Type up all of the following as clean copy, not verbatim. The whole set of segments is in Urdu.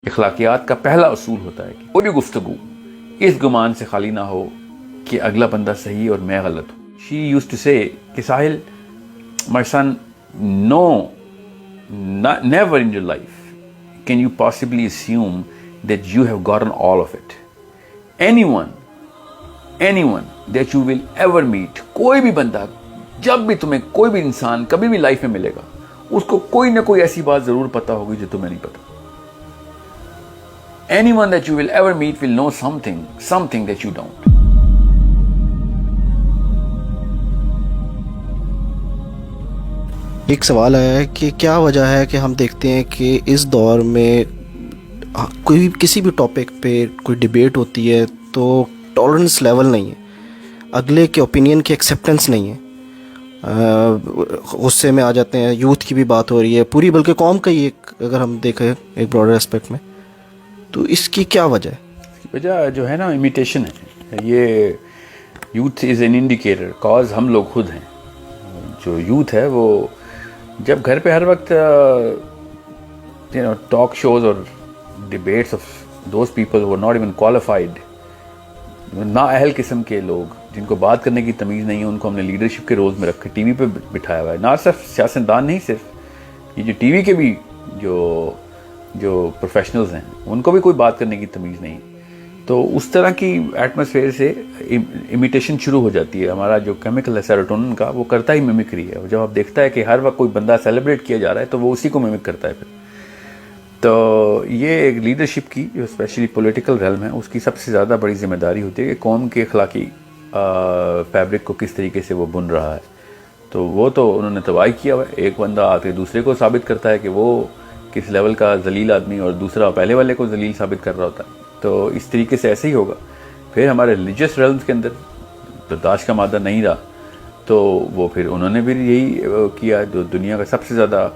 اخلاقیات کا پہلا اصول ہوتا ہے کہ کوئی بھی گفتگو اس گمان سے خالی نہ ہو کہ اگلا بندہ صحیح اور میں غلط ہوں. She used to say کہ ساحل, my son, no, never in your life can you possibly assume that you have gotten all of it. Anyone that you will ever meet, کوئی بھی بندہ, جب بھی تمہیں کوئی بھی انسان کبھی بھی لائف میں ملے گا, اس کو کوئی نہ کوئی ایسی بات ضرور پتا ہوگی جو تمہیں نہیں پتا. Anyone that you will ever meet will know something that you don't. ایک سوال آیا ہے کہ کیا وجہ ہے کہ ہم دیکھتے ہیں کہ اس دور میں کوئی کسی بھی ٹاپک پہ کوئی ڈیبیٹ ہوتی ہے تو ٹالرنس لیول نہیں ہے, اگلے کے اوپینین کی ایکسیپٹنس نہیں ہے, غصے میں آ جاتے ہیں. یوتھ کی بھی بات ہو رہی ہے پوری, بلکہ قوم کا ہی ایک, اگر ہم دیکھیں ایک براڈر اسپیکٹ میں, تو اس کی کیا وجہ ہے؟ وجہ جو ہے نا امیٹیشن ہے. یہ youth is an indicator, cause ہم لوگ خود ہیں. جو یوتھ ہے وہ جب گھر پہ ہر وقت ٹاک شوز اور ڈبیٹس آف دوز پیپل وہ ناٹ ایون کوالیفائڈ, نا اہل قسم کے لوگ جن کو بات کرنے کی تمیز نہیں ہے, ان کو ہم نے لیڈرشپ کے رولز میں رکھ کے ٹی وی پہ بٹھایا ہوا ہے. نہ صرف سیاستدان نہیں, صرف یہ جو ٹی وی کے بھی جو پروفیشنلز ہیں ان کو بھی کوئی بات کرنے کی تمیز نہیں. تو اس طرح کی ایٹماسفیئر سے امیٹیشن شروع ہو جاتی ہے. ہمارا جو کیمیکل ہے سیروٹونن کا, وہ کرتا ہی میمکری ہے. جب آپ دیکھتا ہے کہ ہر وقت کوئی بندہ سیلیبریٹ کیا جا رہا ہے تو وہ اسی کو میمک کرتا ہے پھر. تو یہ ایک لیڈرشپ کی جو اسپیشلی پولیٹیکل ریلم ہے, اس کی سب سے زیادہ بڑی ذمہ داری ہوتی ہے کہ قوم کے اخلاقی فیبرک کو کس طریقے سے وہ بن رہا ہے. تو وہ تو انہوں نے تباہی کیا ہوا ہے. ایک بندہ آ کے دوسرے کو ثابت کرتا ہے کہ وہ کس لیول کا ذلیل آدمی, اور دوسرا پہلے والے کو ذلیل ثابت کر رہا ہوتا ہے. تو اس طریقے سے ایسے ہی ہوگا. پھر ہمارے ریلیجیس ریلمز کے اندر برداشت کا مادہ نہیں رہا, تو وہ پھر انہوں نے بھی یہی کیا. جو دنیا کا سب سے زیادہ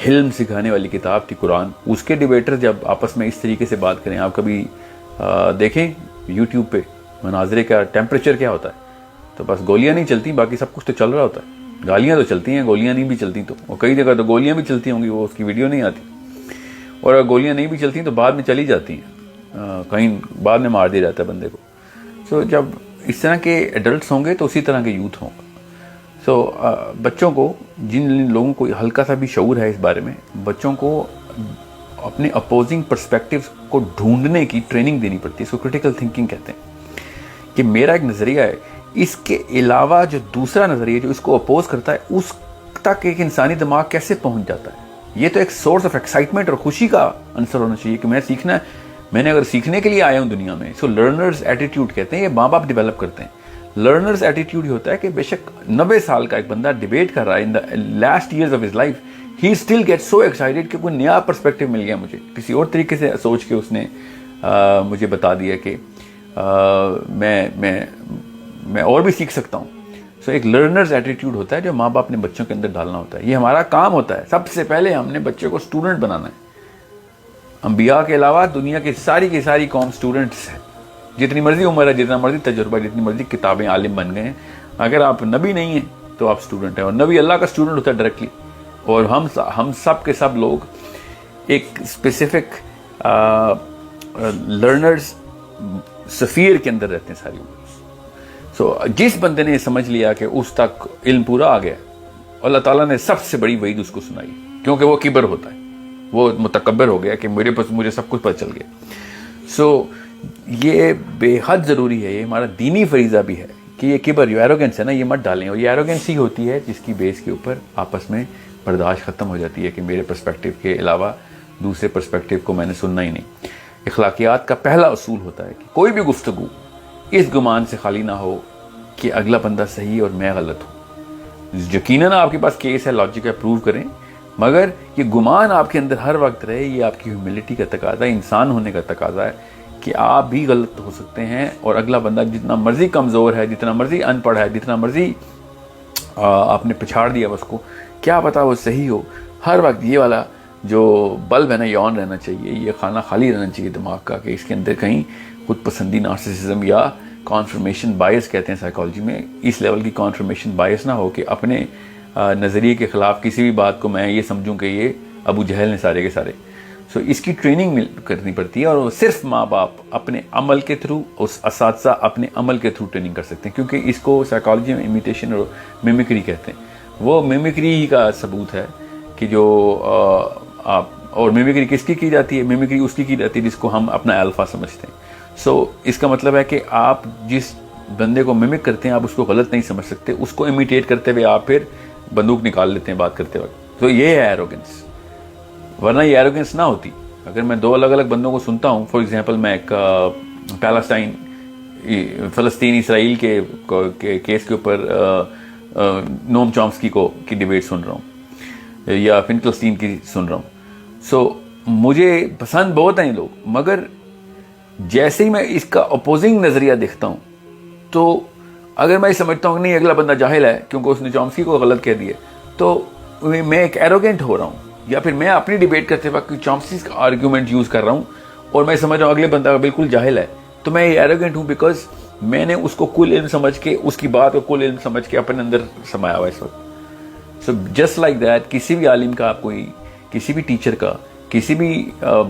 حلم سکھانے والی کتاب تھی قرآن, اس کے ڈیبیٹر جب آپس میں اس طریقے سے بات کریں, آپ کبھی دیکھیں یوٹیوب پہ مناظرے کا ٹیمپریچر کیا ہوتا ہے. تو بس گولیاں نہیں چلتی, باقی سب کچھ تو چل رہا ہوتا ہے. گالیاں تو چلتی ہیں, گولیاں نہیں بھی چلتی, تو کئی جگہ تو گولیاں بھی چلتی ہوں گی, وہ اس کی ویڈیو نہیں آتی. اور اگر گولیاں نہیں بھی چلتی تو بعد میں چلی جاتی ہیں, کہیں بعد میں مار دیا جاتا ہے بندے کو. سو جب اس طرح کے ایڈلٹس ہوں گے تو اسی طرح کے یوتھ ہوں گے. سو بچوں کو, جن لوگوں کو ہلکا سا بھی شعور ہے اس بارے میں, بچوں کو اپنے اپوزنگ پرسپیکٹیوز کو ڈھونڈنے کی ٹریننگ دینی پڑتی ہے. اس کو کرٹیکل تھنکنگ کہتے ہیں کہ میرا ایک نظریہ ہے, اس کے علاوہ جو دوسرا نظریہ جو اس کو اپوز کرتا ہے, اس تک ایک انسانی دماغ کیسے پہنچ جاتا ہے. یہ تو ایک سورس آف ایکسائٹمنٹ اور خوشی کا عنصر ہونا چاہیے کہ میں سیکھنا ہے, میں نے اگر سیکھنے کے لیے آیا ہوں دنیا میں. سو لرنرز ایٹیٹیوڈ کہتے ہیں, یہ ماں باپ ڈیولپ کرتے ہیں. لرنرز ایٹیٹیوڈ یہ ہوتا ہے کہ بے شک 90 سال کا ایک بندہ ڈیبیٹ کر رہا ہے, in the last years of his life he still get so excited کہ کوئی نیا پرسپیکٹیو مل گیا مجھے, کسی اور طریقے سے سوچ کے اس نے مجھے بتا دیا کہ میں اور بھی سیکھ سکتا ہوں. سو ایک لرنرز ایٹیٹیوڈ ہوتا ہے جو ماں باپ نے بچوں کے اندر ڈالنا ہوتا ہے. یہ ہمارا کام ہوتا ہے. سب سے پہلے ہم نے بچے کو اسٹوڈنٹ بنانا ہے. انبیاء کے علاوہ دنیا کی ساری قوم اسٹوڈنٹس ہے. جتنی مرضی عمر ہے, جتنا مرضی تجربہ, جتنی مرضی کتابیں, عالم بن گئے ہیں, اگر آپ نبی نہیں ہیں تو آپ اسٹوڈنٹ ہیں. اور نبی اللہ کا اسٹوڈنٹ ہوتا ہے ڈائریکٹلی. اور ہم سب کے سب لوگ ایک اسپیسیفک لرنرز سفیر کے اندر رہتے ہیں ساری عمر. سو جس بندے نے سمجھ لیا کہ اس تک علم پورا آ گیا, اللہ تعالیٰ نے سب سے بڑی وعید اس کو سنائی, کیونکہ وہ کبر ہوتا ہے, وہ متکبر ہو گیا کہ مجھے سب کچھ پتہ چل گیا. سو یہ بے حد ضروری ہے, یہ ہمارا دینی فریضہ بھی ہے کہ یہ کبر, جو ایروگنس ہے نا, یہ مت ڈالیں. اور یہ ایروگنس ہی ہوتی ہے جس کی بیس کے اوپر آپس میں برداشت ختم ہو جاتی ہے کہ میرے پرسپیکٹیو کے علاوہ دوسرے پرسپیکٹیو کو میں نے سننا ہی نہیں. اخلاقیات کا پہلا اصول ہوتا ہے کہ کوئی بھی گفتگو اس گمان سے خالی نہ ہو کہ اگلا بندہ صحیح اور میں غلط ہوں. یقیناً آپ کے پاس کیس ہے, لاجک ہے, پروو کریں, مگر یہ گمان آپ کے اندر ہر وقت رہے. یہ آپ کی ہیوملٹی کا تقاضا ہے, انسان ہونے کا تقاضا ہے کہ آپ بھی غلط ہو سکتے ہیں. اور اگلا بندہ جتنا مرضی کمزور ہے, جتنا مرضی ان پڑھ ہے, جتنا مرضی آپ نے پچھاڑ دیا اس کو, کیا پتا وہ صحیح ہو. ہر وقت یہ والا جو بلب ہے نا, یہ آن رہنا چاہیے. یہ خانہ خالی رہنا چاہیے دماغ کا کہ اس کے اندر کہیں خود پسندی, نارسسزم یا کانفرمیشن بائس کہتے ہیں سائیکالوجی میں, اس لیول کی کانفرمیشن بائس نہ ہو کہ اپنے نظریے کے خلاف کسی بھی بات کو میں یہ سمجھوں کہ یہ ابو جہل نے سارے کے سارے. سو اس کی ٹریننگ کرنی پڑتی ہے, اور وہ صرف ماں باپ اپنے عمل کے تھرو, اس اساتذہ اپنے عمل کے تھرو ٹریننگ کر سکتے ہیں, کیونکہ اس کو سائیکالوجی میں امیٹیشن اور میمکری کہتے ہیں. وہ میمکری ہی کا ثبوت ہے کہ جو آپ, اور میمکری کس کی جاتی ہے؟ میمکری اس کی جاتی ہے جس کو ہم اپنا الفا سمجھتے ہیں. سو اس کا مطلب ہے کہ آپ جس بندے کو میمک کرتے ہیں آپ اس کو غلط نہیں سمجھ سکتے, اس کو امیٹیٹ کرتے ہوئے آپ پھر بندوق نکال لیتے ہیں بات کرتے وقت. تو یہ ہے ایروگنس, ورنہ یہ ایروگنس نہ ہوتی. اگر میں دو الگ الگ بندوں کو سنتا ہوں, فار ایگزامپل میں ایک فلسطین اسرائیل کے کیس کے اوپر نوم چومسکی کی ڈیبیٹ سن رہا ہوں, یا فنکلسٹین کی سن رہا ہوں. سو مجھے پسند بہت ہیں لوگ, مگر جیسے ہی میں اس کا اپوزنگ نظریہ دیکھتا ہوں تو اگر میں سمجھتا ہوں کہ نہیں اگلا بندہ جاہل ہے کیونکہ اس نے چومسکی کو غلط کہہ دیا, تو میں ایک ایروگینٹ ہو رہا ہوں. یا پھر میں اپنی ڈیبیٹ کرتے وقت چومسکی کا آرگیومنٹ یوز کر رہا ہوں اور میں سمجھ رہا ہوں اگلے بندہ بالکل جاہل ہے, تو میں ایروگینٹ ہوں بیکاز میں نے اس کو کل علم سمجھ کے, اس کی بات کو کل علم سمجھ کے اپنے اندر سمایا ہوا ہے اس وقت. سو جسٹ لائک دیٹ, کسی بھی عالم کا, آپ کوئی کسی بھی ٹیچر کا, کسی بھی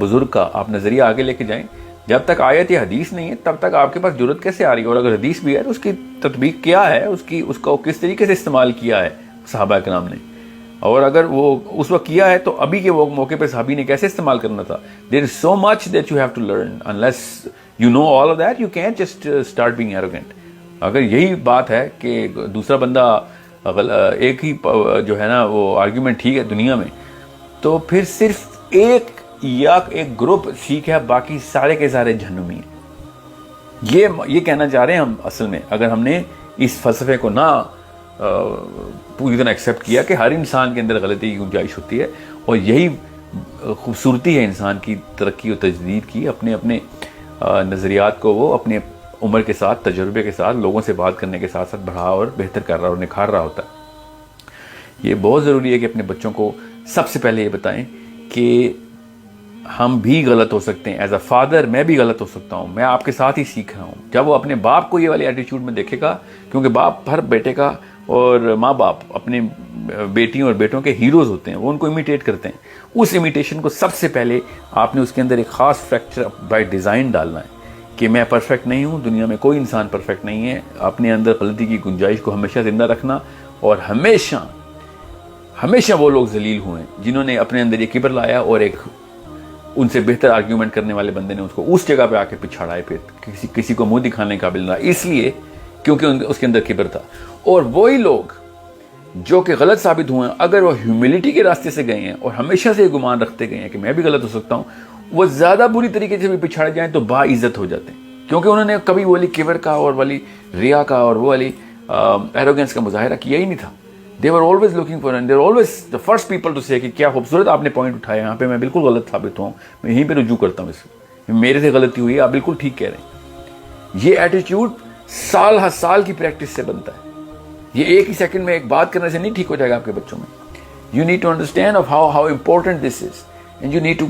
بزرگ کا آپ نظریہ آگے لے کے جائیں, جب تک آیت یا حدیث نہیں ہے تب تک آپ کے پاس جرت کیسے آ رہی ہے؟ اور اگر حدیث بھی ہے تو اس کی تطبیق کیا ہے, اس کو کس طریقے سے استعمال کیا ہے صحابہ کرام نے, اور اگر وہ اس وقت کیا ہے تو ابھی کے وہ موقع پہ صحابی نے کیسے استعمال کرنا تھا. There is so much that you have to learn, unless you know all of that you can't just start being arrogant. اگر یہی بات ہے کہ دوسرا بندہ ایک ہی جو ہے نا وہ آرگیومنٹ ٹھیک ہے دنیا میں, تو پھر صرف ایک یا ایک گروپ ٹھیک ہے, باقی سارے کے سارے جہنمی ہیں. یہ کہنا چاہ رہے ہیں ہم اصل میں, اگر ہم نے اس فلسفے کو نہ پوری طرح ایکسیپٹ کیا کہ ہر انسان کے اندر غلطی کی گنجائش ہوتی ہے, اور یہی خوبصورتی ہے انسان کی ترقی و تجدید کی, اپنے اپنے نظریات کو وہ اپنے عمر کے ساتھ, تجربے کے ساتھ, لوگوں سے بات کرنے کے ساتھ ساتھ بڑھا اور بہتر کر رہا اور نکھار رہا ہوتا ہے. یہ بہت ضروری ہے کہ اپنے بچوں کو سب سے پہلے یہ بتائیں کہ ہم بھی غلط ہو سکتے ہیں. ایز اے فادر میں بھی غلط ہو سکتا ہوں, میں آپ کے ساتھ ہی سیکھ رہا ہوں. جب وہ اپنے باپ کو یہ والی ایٹیٹیوڈ میں دیکھے گا, کیونکہ باپ ہر بیٹے کا اور ماں باپ اپنے بیٹیوں اور بیٹوں کے ہیروز ہوتے ہیں, وہ ان کو امیٹیٹ کرتے ہیں. اس امیٹیشن کو سب سے پہلے آپ نے اس کے اندر ایک خاص فیکٹر بائی ڈیزائن ڈالنا ہے کہ میں پرفیکٹ نہیں ہوں, دنیا میں کوئی انسان پرفیکٹ نہیں ہے. اپنے اندر غلطی کی گنجائش کو ہمیشہ زندہ رکھنا, اور ہمیشہ وہ لوگ ذلیل ہوئے جنہوں نے اپنے اندر یہ کبر لایا اور ایک ان سے بہتر آرگیومنٹ کرنے والے بندے نے اس کو اس جگہ پہ آ کے پچھاڑا ہے, پھر کسی کو منہ دکھانے قابل نہ, اس لیے کیونکہ اس کے اندر کبر تھا. اور وہی لوگ جو کہ غلط ثابت ہوئے ہیں, اگر وہ ہیوملٹی کے راستے سے گئے ہیں اور ہمیشہ سے یہ گمان رکھتے گئے ہیں کہ میں بھی غلط ہو سکتا ہوں, وہ زیادہ بری طریقے سے بھی پچھاڑے جائیں تو باعزت ہو جاتے ہیں, کیونکہ انہوں نے کبھی وہ والی کبر کا اور والی ریا کا اور وہ والی ایروگنس کا مظاہرہ کیا ہی نہیں تھا. They were always looking for, and they were always the first people to say کہ کیا خوبصورت آپ نے پوائنٹ اٹھایا, یہاں پہ میں بالکل غلط ثابت ہوں, میں یہیں پہ رجوع کرتا ہوں, اس کو میرے سے غلطی ہوئی ہے, آپ بالکل ٹھیک کہہ رہے ہیں. یہ ایٹیٹیوڈ سال ہر سال کی پریکٹس سے بنتا ہے. یہ ایک ہی سیکنڈ میں ایک بات کرنے سے نہیں ٹھیک ہو جائے گا آپ کے بچوں میں. You need to understand of how important this is, and you need to,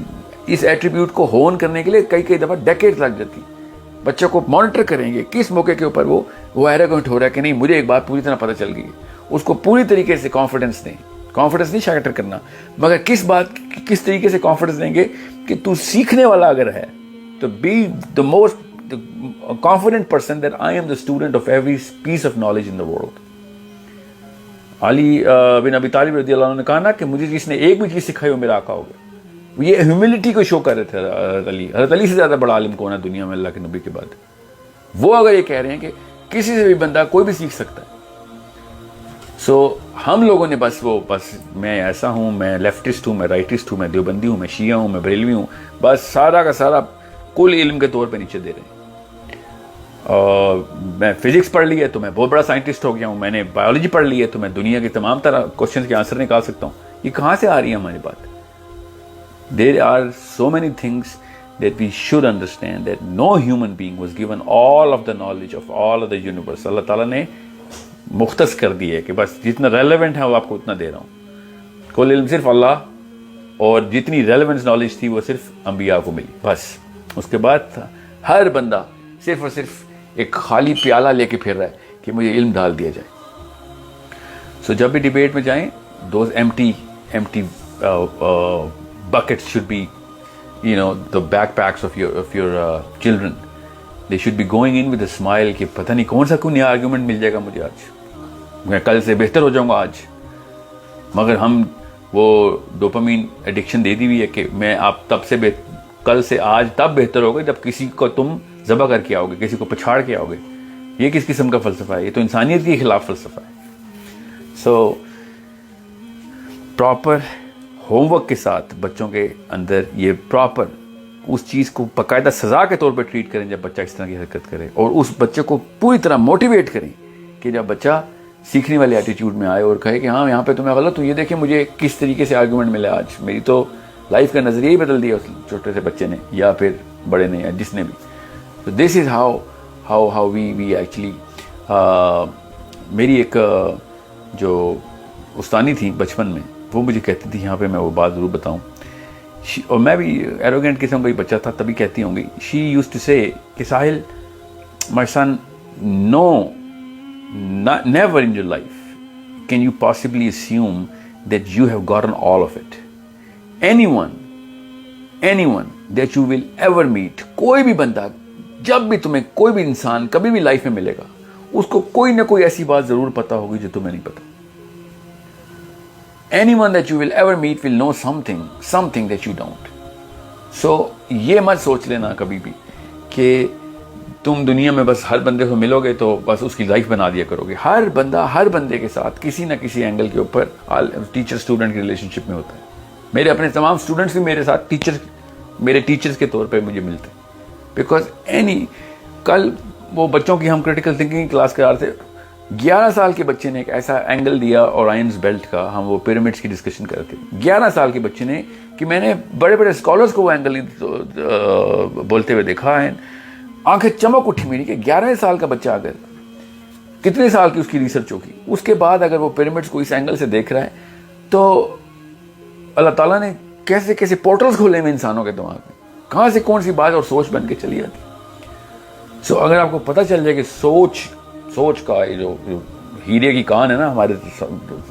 اس ایٹریبیوٹ کو ہون کرنے کے لیے کئی دفعہ ڈیکیڈز لگ جاتی ہیں. بچوں کو مانیٹر کریں گے کس موقع کے اوپر وہ ایروگنٹ ہو رہا ہے کہ نہیں مجھے ایک بات پوری طرح پتہ چل گئی ہے, اس کو پوری طریقے سے کانفیڈنس دیں. کانفیڈنس نہیں شاٹر کرنا, مگر کس طریقے سے کانفیڈنس دیں گے کہ تو سیکھنے والا اگر ہے تو be the most confident person that I am the student of every piece of knowledge in the world. Ali bin Abi Talib رضی اللہ عنہ نے کہا نا کہ مجھے جس نے ایک بھی چیز سکھائی وہ میرا آقا ہوگا. یہ ہیوملٹی کو شو کر رہے تھے حضرت علی سے زیادہ بڑا عالم کون ہے دنیا میں اللہ کے نبی کے بعد. وہ اگر یہ کہہ رہے ہیں کہ کسی سے بھی بندہ کوئی بھی سیکھ سکتا ہے, سو ہم لوگوں نے بس میں ایسا ہوں, میں لیفٹسٹ ہوں, میں رائٹسٹ ہوں, میں دیوبندی ہوں, میں شیعہ ہوں, میں بریلوی ہوں, بس سارا کا سارا کل علم کے طور پہ نیچے دے رہے ہیں. اور میں فزکس پڑھ لی ہے تو میں بہت بڑا سائنٹسٹ ہو گیا ہوں, میں نے بایولوجی پڑھ لی ہے تو میں دنیا کی تمام طرح کوشچنس کے آنسر نکال سکتا ہوں. یہ کہاں سے آ رہی ہے ہماری بات؟ There are so many things that we should understand that no human being was given all of the knowledge of all of the universe. اللہ تعالیٰ نے مختص کر دی ہے کہ بس جتنا ریلیونٹ ہے وہ آپ کو اتنا دے رہا ہوں. کل علم صرف اللہ, اور جتنی ریلیونس نالج تھی وہ صرف انبیاء کو ملی بس. اس کے بعد ہر بندہ صرف اور صرف ایک خالی پیالہ لے کے پھر رہا ہے کہ مجھے علم ڈال دیا جائے. سو جب بھی ڈیبیٹ میں جائیں, those empty buckets should be the backpacks of your children. They should be going in with a smile کہ پتہ نہیں کون سا نیا آرگیومنٹ مل جائے گا مجھے آج, میں کل سے بہتر ہو جاؤں گا آج. مگر ہم وہ ڈوپامین ایڈکشن دے دی ہوئی ہے کہ میں آپ تب سے کل سے آج تب بہتر ہوگا جب کسی کو تم ذبح کر کے آؤ گے, کسی کو پچھاڑ کے آؤ گے. یہ کس قسم کا فلسفہ ہے؟ یہ تو انسانیت کے خلاف فلسفہ ہے. سو پراپر ہوم ورک کے ساتھ بچوں کے اندر یہ پراپر اس چیز کو باقاعدہ سزا کے طور پہ ٹریٹ کریں جب بچہ اس طرح کی حرکت کرے, اور اس بچے کو پوری طرح موٹیویٹ کریں کہ جب بچہ سیکھنے والے ایٹیٹیوڈ میں آئے اور کہے کہ ہاں یہاں پہ تو میں غلط ہوں, یہ دیکھیں مجھے کس طریقے سے آرگومنٹ ملا آج, میری تو لائف کا نظریہ ہی بدل دیا اس چھوٹے سے بچے نے یا پھر بڑے نے یا جس نے بھی. تو دس از ہاؤ وی ایکچولی. میری ایک جو استانی تھی بچپن میں, وہ مجھے کہتی تھی, یہاں پہ میں وہ بات ضرور بتاؤں, اور میں بھی ایروگینٹ قسم کا ہی بچہ تھا تبھی کہتی ہوں گی. شی یوز ٹو سے کہ Sahil my son, no never in your life can you possibly assume that you have gotten all of it. anyone that you will ever meet, کوئی بھی بندہ, جب بھی تمہیں کوئی بھی انسان کبھی بھی لائف میں ملے گا, اس کو کوئی نہ کوئی ایسی بات ضرور پتا ہوگی جو تمہیں نہیں پتا. anyone that you will ever meet will know something that you don't. so یہ مت سوچ لینا کبھی بھی کہ تم دنیا میں بس ہر بندے کو ملو گے تو بس اس کی لائف بنا دیا کرو گے. ہر بندہ ہر بندے کے ساتھ کسی نہ کسی اینگل کے اوپر ٹیچر اسٹوڈنٹ کی ریلیشن شپ میں ہوتا ہے. میرے اپنے تمام اسٹوڈنٹس بھی میرے ساتھ میرے ٹیچرز کے طور پہ مجھے ملتے ہیں, بیکاز کل وہ بچوں کی ہم کریٹیکل تھنکنگ کلاس کرا رہے تھے, 11 سال کے بچے نے ایک ایسا اینگل دیا اورائنز بیلٹ کا, ہم وہ پیرامڈس کی ڈسکشن کر رہے تھے, 11 سال کے بچے نے, کہ میں نے بڑے بڑے اسکالرس کو وہ اینگل بولتے ہوئے دیکھا ہے, آنکھیں چمک اٹھی میری کہ 11 سال کا بچہ اگر کتنے سال کی اس کی ریسرچ ہوگی, اس کے بعد اگر وہ پیرامڈس کو اس اینگل سے دیکھ رہا ہے تو اللہ تعالیٰ نے کیسے کیسے پورٹلز کھولے ہوئے انسانوں کے دماغ میں, کہاں سے کون سی بات اور سوچ بن کے چلی جاتی. سو اگر آپ کو پتہ چل جائے کہ سوچ کا جو ہیرے کی کان ہے نا ہمارے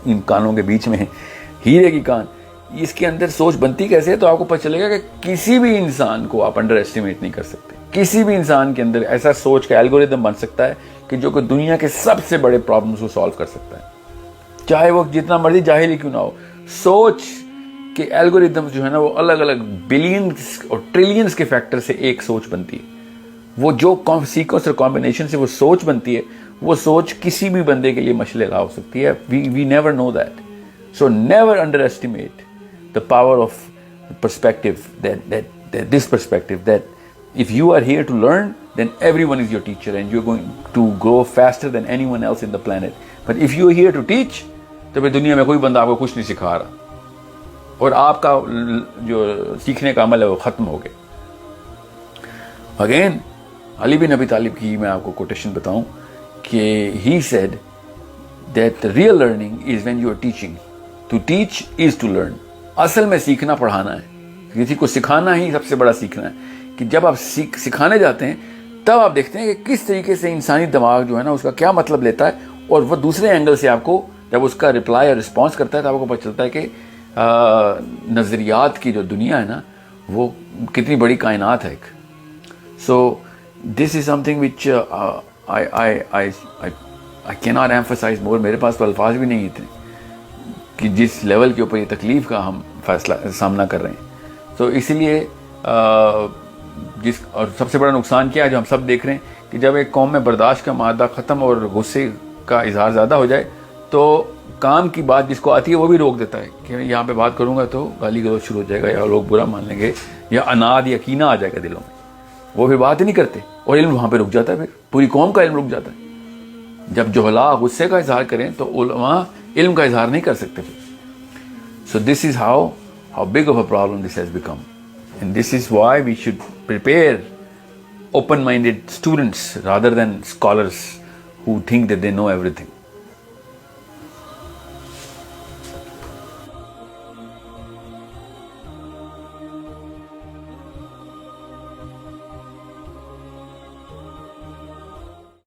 ان کانوں کے بیچ میں ہیرے کی کان, اس کے اندر سوچ بنتی کیسے ہے, تو آپ کو پتہ چلے گا کہ کسی بھی انسان کو آپ انڈر ایسٹیمیٹ نہیں کر سکتے. کسی بھی انسان کے اندر ایسا سوچ کا الگوریدم بن سکتا ہے کہ جو کہ دنیا کے سب سے بڑے پرابلمس کو سالو کر سکتا ہے, چاہے وہ جتنا مرضی جاہل ہی کیوں نہ ہو. سوچ کے الگوریدم جو ہے نا وہ الگ الگ بلینز اور ٹریلینز کے فیکٹر سے ایک سوچ بنتی ہے. وہ جو سیکوینس اور کمبینیشن سے وہ سوچ بنتی ہے, وہ سوچ کسی بھی بندے کے لیے مشعل راہ ہو سکتی ہے. We never know that. So never underestimate the power of perspective, that this perspective, that if you are here to learn, then everyone is your teacher and you're going to grow faster than anyone else in the planet. But if you are here to teach, تو پھر دنیا میں کوئی بندہ آپ کو کچھ نہیں سکھا رہا اور آپ کا جو سیکھنے کا عمل ہے وہ ختم ہو گیا. اگین علی بن ابی طالب کی میں آپ کو کوٹیشن بتاؤں کہ he said that the real learning is when you are teaching. To teach is to learn. اصل میں سیکھنا پڑھانا ہے, کسی کو سکھانا ہی سب سے بڑا سیکھنا ہے. کہ جب آپ سکھانے جاتے ہیں تب آپ دیکھتے ہیں کہ کس طریقے سے انسانی دماغ جو ہے نا اس کا کیا مطلب لیتا ہے, اور وہ دوسرے اینگل سے آپ کو جب اس کا رپلائی اور رسپانس کرتا ہے تو آپ کو پتہ چلتا ہے کہ نظریات کی جو دنیا ہے نا وہ کتنی بڑی کائنات ہے ایک. سو دس از سم تھنگ وچ آئی کی ناٹ ایمفسائز مور. میرے پاس تو الفاظ بھی نہیں تھے کہ جس لیول کے اوپر یہ تکلیف کا ہم سامنا کر رہے ہیں. تو اسی لیے اور سب سے بڑا نقصان کیا ہے جو ہم سب دیکھ رہے ہیں کہ جب ایک قوم میں برداشت کا مادہ ختم اور غصے کا اظہار زیادہ ہو جائے تو کام کی بات جس کو آتی ہے وہ بھی روک دیتا ہے کہ یہاں پہ بات کروں گا تو گالی گلوچ شروع ہو جائے گا یا لوگ برا مان لیں گے یا اناد یا کینہ آ جائے گا دلوں میں, وہ پھر بات ہی نہیں کرتے اور علم وہاں پہ رک جاتا ہے, پھر پوری قوم کا علم رک جاتا ہے. جب جہلا غصے کا اظہار کریں تو علماء علم کا اظہار نہیں کر سکتے. So this is how big of a problem this has become, and this is why we should prepare open-minded students rather than scholars who think that they know everything.